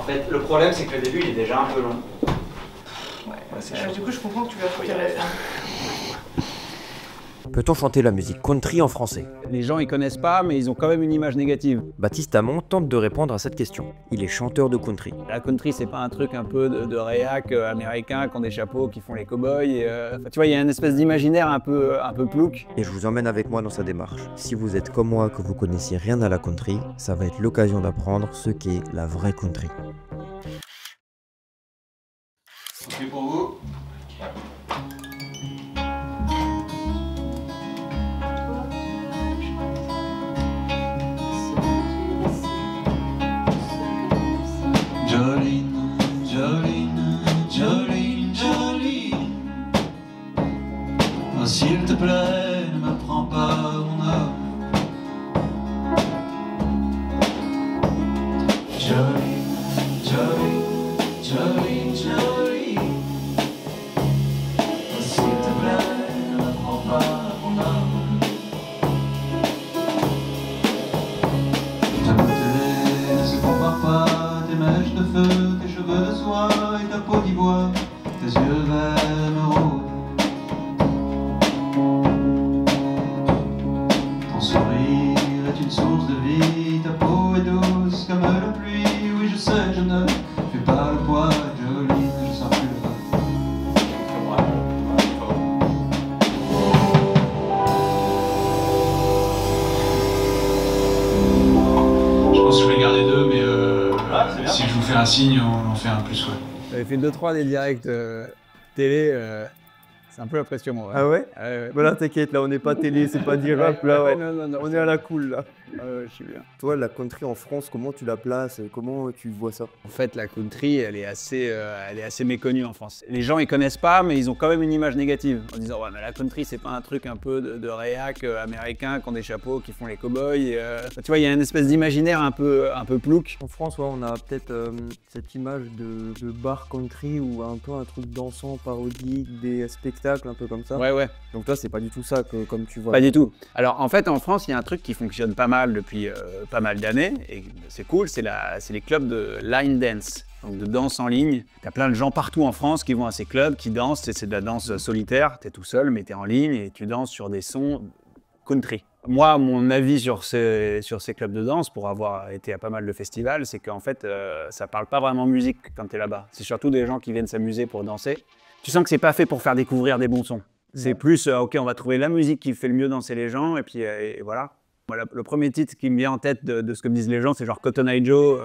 fait, le problème, c'est que le début, il est déjà un peu long. Ouais, du coup, je comprends que tu vas trouver à la fin. Peut-on chanter la musique country en français? Les gens ils connaissent pas, mais ils ont quand même une image négative. Baptiste Hamon tente de répondre à cette question. Il est chanteur de country. La country, c'est pas un truc un peu de réac américains qui ont des chapeaux, qui font les cow-boys. Tu vois, il y a une espèce d'imaginaire un peu plouc. Et je vous emmène avec moi dans sa démarche. Si vous êtes comme moi, que vous connaissiez rien à la country, ça va être l'occasion d'apprendre ce qu'est la vraie country. Ok pour vous? Jolene, Jolene, Jolene, Jolene. Oh, s'il te plaît, ne me prends pas mon homme. Jolene, Jolene, Jolene, Jolene. Oh, s'il te plaît, ne me prends pas mon homme. Ta beauté ne se compare pas. Tes mèches de feu, tes cheveux de soie et ta peau d'ivoire, tes yeux verts me rôdent. Ton sourire est une source de vie, ta peau est douce comme la pluie. Oui, je sais, je ne fais pas le poids, Jolene, je sens plus le vin. Je pense que je vais garder deux, mais si je vous fais un signe, on en fait un plus, ouais. J'avais fait 2-3 des directs télé, c'est un peu impressionnant. Ouais. Ah ouais? Ouais. Bah là t'inquiète, là on n'est pas télé, c'est pas direct, là ouais. Non, On est à la cool là. je suis bien. Toi la country en France, comment tu la places? Comment tu vois ça? En fait, la country, elle est assez méconnue en France. Les gens ils connaissent pas, mais ils ont quand même une image négative en disant ouais, mais la country c'est pas un truc un peu de réac américains qui ont des chapeaux, qui font les cow-boys. Tu vois, il y a une espèce d'imaginaire un peu plouc. En France, ouais, on a peut-être cette image de bar country ou un peu un truc dansant, parodique, des spectacles un peu comme ça. Ouais. Donc toi, c'est pas du tout ça comme tu vois. Pas du tout. Alors en fait, en France, il y a un truc qui fonctionne pas mal depuis pas mal d'années, et c'est cool, c'est les clubs de line dance, donc de danse en ligne. T'as plein de gens partout en France qui vont à ces clubs, qui dansent, c'est de la danse solitaire, t'es tout seul, mais t'es en ligne et tu danses sur des sons country. Moi, mon avis sur ces clubs de danse, pour avoir été à pas mal de festivals, c'est qu'en fait, ça parle pas vraiment musique quand t'es là-bas. C'est surtout des gens qui viennent s'amuser pour danser. Tu sens que c'est pas fait pour faire découvrir des bons sons. C'est plus, ok, on va trouver la musique qui fait le mieux danser les gens, et puis et voilà. Voilà. Le premier titre qui me vient en tête de ce que me disent les gens, c'est genre Cotton Eye Joe,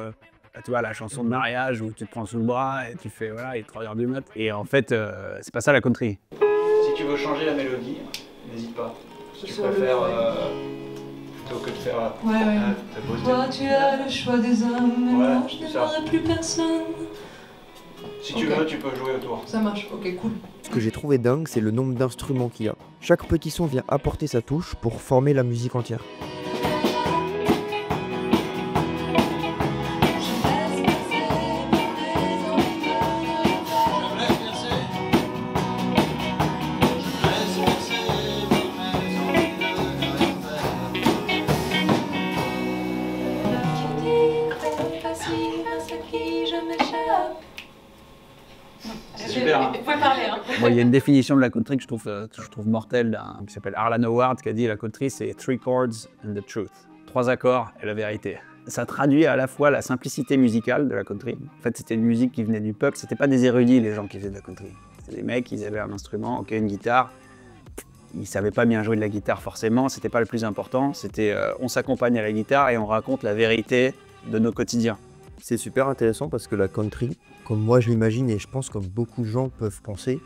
tu vois, la chanson de mariage où tu te prends sous le bras et tu fais, voilà, il est 3h du mat. Et en fait, c'est pas ça la country. Si tu veux changer la mélodie, n'hésite pas. Tu préfères plutôt que de faire ta beauté. Toi, tu as le choix des hommes, mais moi, je n'aimerais plus personne. Si tu veux, tu peux jouer autour. Ça marche, ok, cool. Ce que j'ai trouvé dingue, c'est le nombre d'instruments qu'il y a. Chaque petit son vient apporter sa touche pour former la musique entière. C'est super. Vous pouvez parler, hein. Bon, il y a une définition de la country que je trouve mortelle, qui s'appelle Arlan Howard, qui a dit la country c'est 3 chords and the truth. 3 accords et la vérité. Ça traduit à la fois la simplicité musicale de la country. En fait, c'était une musique qui venait du peuple, c'était pas des érudits les gens qui faisaient de la country. C'était des mecs, ils avaient un instrument, ok, une guitare. Ils savaient pas bien jouer de la guitare forcément, c'était pas le plus important. C'était on s'accompagne à la guitare et on raconte la vérité de nos quotidiens. C'est super intéressant parce que la country, comme moi je l'imagine et je pense comme beaucoup de gens peuvent penser,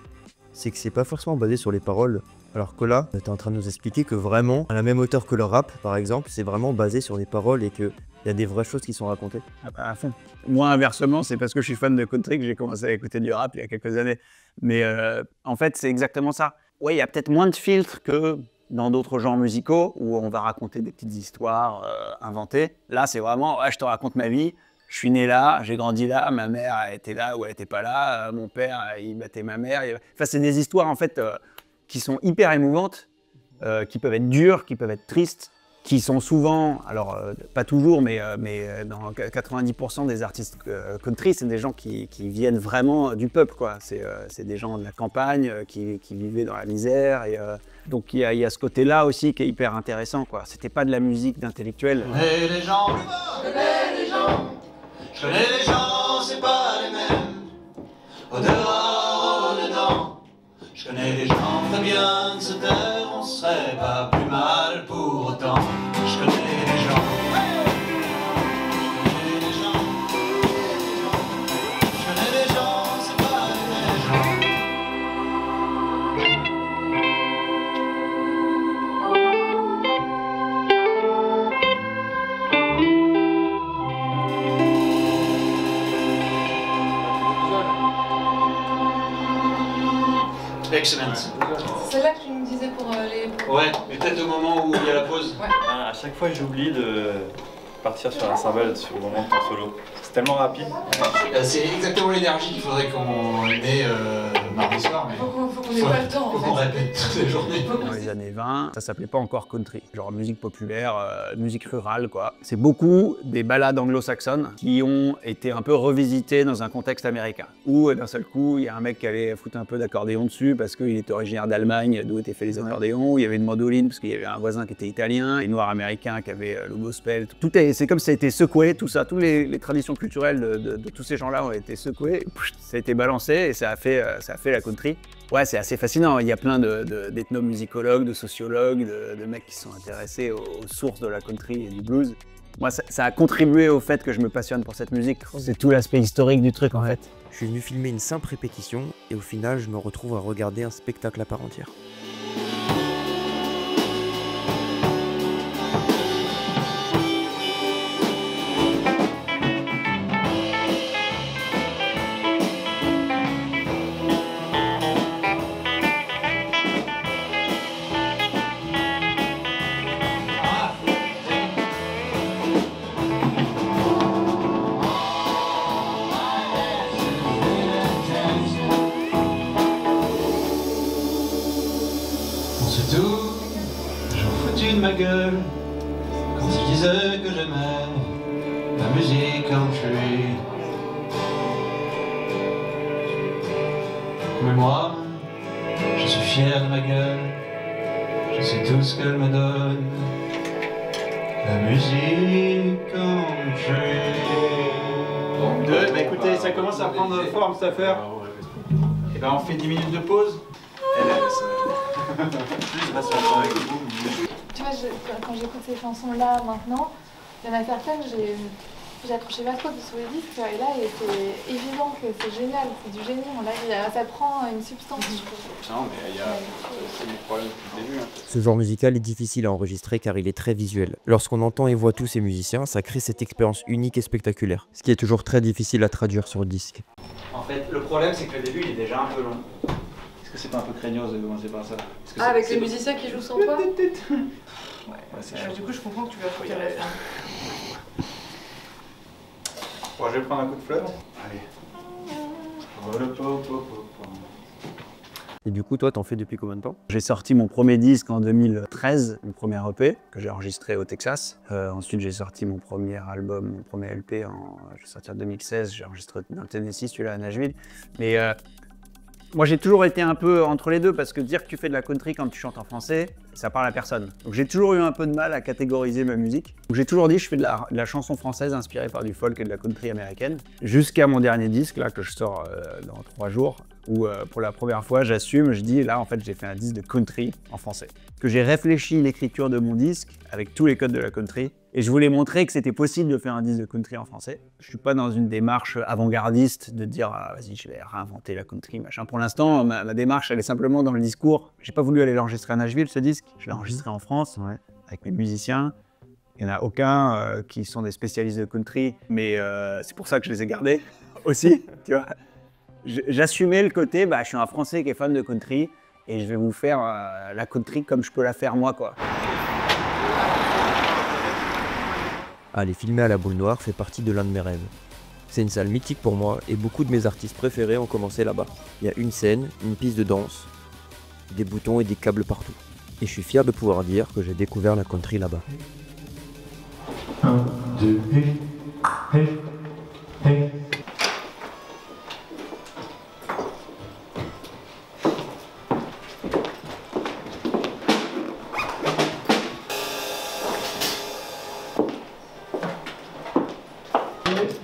c'est que c'est pas forcément basé sur les paroles. Alors que là, tu es en train de nous expliquer que vraiment, à la même hauteur que le rap, par exemple, c'est vraiment basé sur les paroles et qu'il y a des vraies choses qui sont racontées. Ah bah, à fond. Moi, inversement, c'est parce que je suis fan de country que j'ai commencé à écouter du rap il y a quelques années. Mais en fait, c'est exactement ça. Ouais, il y a peut-être moins de filtres que dans d'autres genres musicaux où on va raconter des petites histoires inventées. Là, c'est vraiment, ouais, je te raconte ma vie. Je suis né là, j'ai grandi là, ma mère était là ou elle n'était pas là, mon père, il battait ma mère. Enfin, c'est des histoires en fait qui sont hyper émouvantes, qui peuvent être dures, qui peuvent être tristes, qui sont souvent, alors pas toujours, mais dans 90% des artistes country, c'est des gens qui viennent vraiment du peuple, quoi. C'est des gens de la campagne qui vivaient dans la misère. Et, donc il y a ce côté-là aussi qui est hyper intéressant, quoi. C'était pas de la musique d'intellectuel. Je connais les gens, je connais les gens, je connais les gens, c'est pas les mêmes. Au dehors, au dedans, je connais les gens très bien de se taire, on serait pas plus mal pour autant. Je connais les gens. Je connais les gens. Je connais les gens, c'est pas les gens. Excellent. C'est celle-là que tu me disais pour les... Ouais, mais peut-être au moment où il y a la pause. Ouais. À chaque fois, j'oublie de partir sur un cymbale sur le moment de ton solo. C'est tellement rapide. C'est exactement l'énergie qu'il faudrait qu'on ait mardi soir, mais Faut qu'on ait pas le temps, faut en qu'on fait. répète toutes les journées. Dans les années 20, ça s'appelait pas encore country, genre musique populaire, musique rurale, quoi. C'est beaucoup des ballades anglo-saxonnes qui ont été un peu revisitées dans un contexte américain. Où d'un seul coup, il y a un mec qui allait foutre un peu d'accordéon dessus parce qu'il était originaire d'Allemagne, d'où étaient faits les accordéons. Il y avait une mandoline parce qu'il y avait un voisin qui était italien, les noirs américains qui avaient le gospel. C'est comme si ça a été secoué, tout ça. Toutes les traditions culturelles de tous ces gens-là ont été secouées. Ça a été balancé et ça a fait la country. Ouais, c'est assez fascinant. Il y a plein d'ethnomusicologues, de sociologues, de mecs qui sont intéressés aux sources de la country et du blues. Moi, ça a contribué au fait que je me passionne pour cette musique. C'est tout l'aspect historique du truc, en fait. Je suis venu filmer une simple répétition et au final, je me retrouve à regarder un spectacle à part entière. C'est tout, j'en foutu de ma gueule quand je disais que j'aimais la musique country. Mais moi, je suis fier de ma gueule, je sais tout ce qu'elle me donne, la musique country. Bon, bah écoutez, ça commence à prendre forme cette affaire. Et ben on fait 10 minutes de pause. Tu vois, quand j'écoute ces chansons-là maintenant, il y en a certaines, j'ai accroché pas trop sur les disques, et là, c'est évident que c'est génial, c'est du génie. Là, ça prend une substance, je trouve. Non, mais c'est des problèmes depuis le début. Hein. Ce genre musical est difficile à enregistrer car il est très visuel. Lorsqu'on entend et voit tous ces musiciens, ça crée cette expérience unique et spectaculaire, ce qui est toujours très difficile à traduire sur le disque. En fait, le problème, c'est que le début, il est déjà un peu long. Est-ce que c'est pas un peu craignos de commencer par ça? Avec les musiciens qui jouent sans toi? Ouais, c'est chiant. Du coup, je comprends que tu vas foutre à la fin. Bon, je vais prendre un coup de flotte. Allez. Et du coup, toi, t'en fais depuis combien de temps? J'ai sorti mon premier disque en 2013, mon premier EP, que j'ai enregistré au Texas. Ensuite, j'ai sorti mon premier album, mon premier LP, je l'ai sorti en 2016, j'ai enregistré dans le Tennessee, celui-là à Nashville. Mais moi, j'ai toujours été un peu entre les deux, parce que dire que tu fais de la country quand tu chantes en français, ça parle à personne. Donc j'ai toujours eu un peu de mal à catégoriser ma musique. Donc j'ai toujours dit que je fais de la chanson française inspirée par du folk et de la country américaine. Jusqu'à mon dernier disque, là, que je sors dans 3 jours, où pour la première fois, j'assume, je dis, là, en fait, j'ai fait un disque de country en français. Que j'ai réfléchi l'écriture de mon disque avec tous les codes de la country. Et je voulais montrer que c'était possible de faire un disque de country en français. Je suis pas dans une démarche avant-gardiste de dire ah, vas-y, je vais réinventer la country, machin. Pour l'instant, ma démarche, elle est simplement dans le discours. J'ai pas voulu aller l'enregistrer à Nashville, ce disque. Je l'ai enregistré en France, avec mes musiciens. Il n'y en a aucun qui sont des spécialistes de country, mais c'est pour ça que je les ai gardés aussi, tu vois. J'assumais le côté, je suis un Français qui est fan de country, et je vais vous faire la country comme je peux la faire moi, quoi. Aller filmer à la Boule Noire fait partie de l'un de mes rêves. C'est une salle mythique pour moi et beaucoup de mes artistes préférés ont commencé là-bas. Il y a une scène, une piste de danse, des boutons et des câbles partout. Et je suis fier de pouvoir dire que j'ai découvert la country là-bas. 1, 2, hey, hey.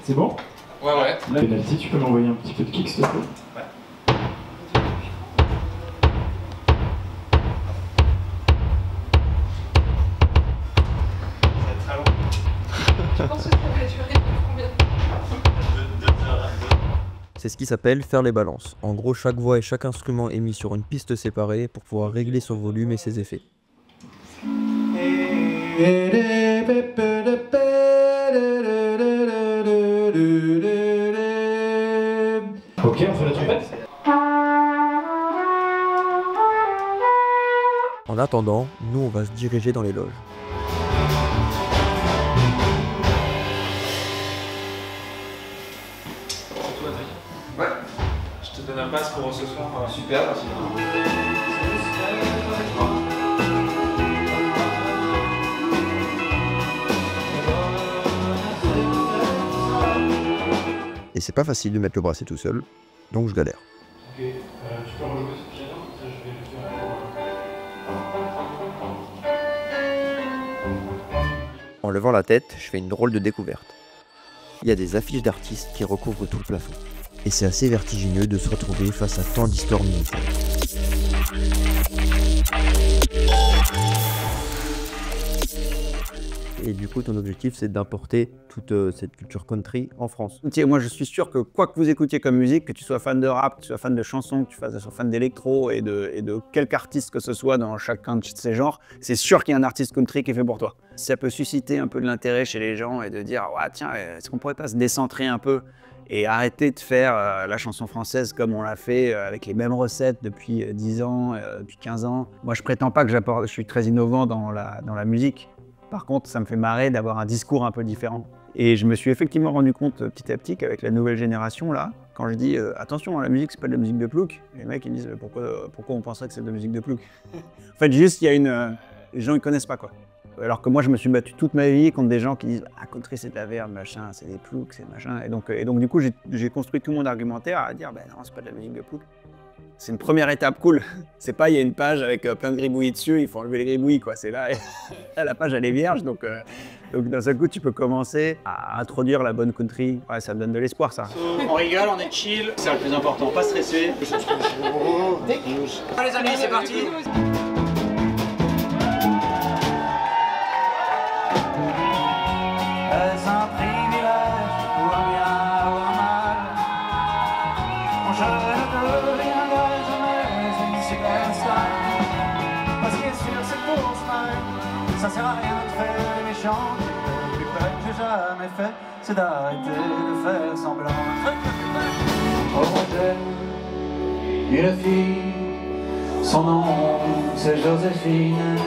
C'est bon? Ouais. Là, Penalty, tu peux m'envoyer un petit peu de kick, s'il te plaît? Ouais. C'est très long. Je pense que ça va durer combien? C'est ce qui s'appelle faire les balances. En gros, chaque voix et chaque instrument est mis sur une piste séparée pour pouvoir régler son volume et ses effets. Ok, on fait la trompette? En attendant, nous on va se diriger dans les loges. Ouais. Je te donne un pass pour ce soir. Super, merci. Et c'est pas facile de mettre le bracelet tout seul, donc je galère. Ok, tu peux relever ce piano? Ça, je vais le faire. En levant la tête, je fais une drôle de découverte. Il y a des affiches d'artistes qui recouvrent tout le plafond. Et c'est assez vertigineux de se retrouver face à tant d'histoires musicales. Et du coup, ton objectif, c'est d'importer toute cette culture country en France. Moi, je suis sûr que quoi que vous écoutiez comme musique, que tu sois fan de rap, que tu sois fan de chansons, que tu sois fan d'électro et de quelque artiste que ce soit dans chacun de ces genres, c'est sûr qu'il y a un artiste country qui est fait pour toi. Ça peut susciter un peu de l'intérêt chez les gens et de dire « Ouais, tiens, est-ce qu'on pourrait pas se décentrer un peu ?» et arrêter de faire la chanson française comme on l'a fait avec les mêmes recettes depuis 10 ans, depuis 15 ans. Moi, je prétends pas que je suis très innovant dans la musique. Par contre, ça me fait marrer d'avoir un discours un peu différent. Et je me suis effectivement rendu compte petit à petit qu'avec la nouvelle génération, là, quand je dis attention, la musique, c'est pas de la musique de plouc, les mecs ils me disent pourquoi on penserait que c'est de la musique de plouc? En fait, juste, il y a les gens ils connaissent pas quoi. Alors que moi, je me suis battu toute ma vie contre des gens qui disent ah, country c'est de la merde, machin, c'est des ploucs, c'est machin. Et donc du coup, j'ai construit tout mon argumentaire à dire ben non, c'est pas de la musique de plouc. C'est une première étape cool. C'est pas il y a une page avec plein de gribouillis dessus, il faut enlever les gribouillis quoi. C'est là, la page elle est vierge, donc d'un seul coup tu peux commencer à introduire la bonne country. Ouais, ça me donne de l'espoir ça. On rigole, on est chill, c'est le plus important, pas stressé. Allez les amis, c'est parti. Est-ce un privilège ou un bien ou un mal? Je ne deviendrai jamais une superstar. Parce qu'il est sûr, c'est pour se marrer. Ça sert à rien de faire les méchants. Le plus près que j'ai jamais fait, c'est d'arrêter de faire semblant. Oh, j'ai une fille, son nom c'est Joséphine.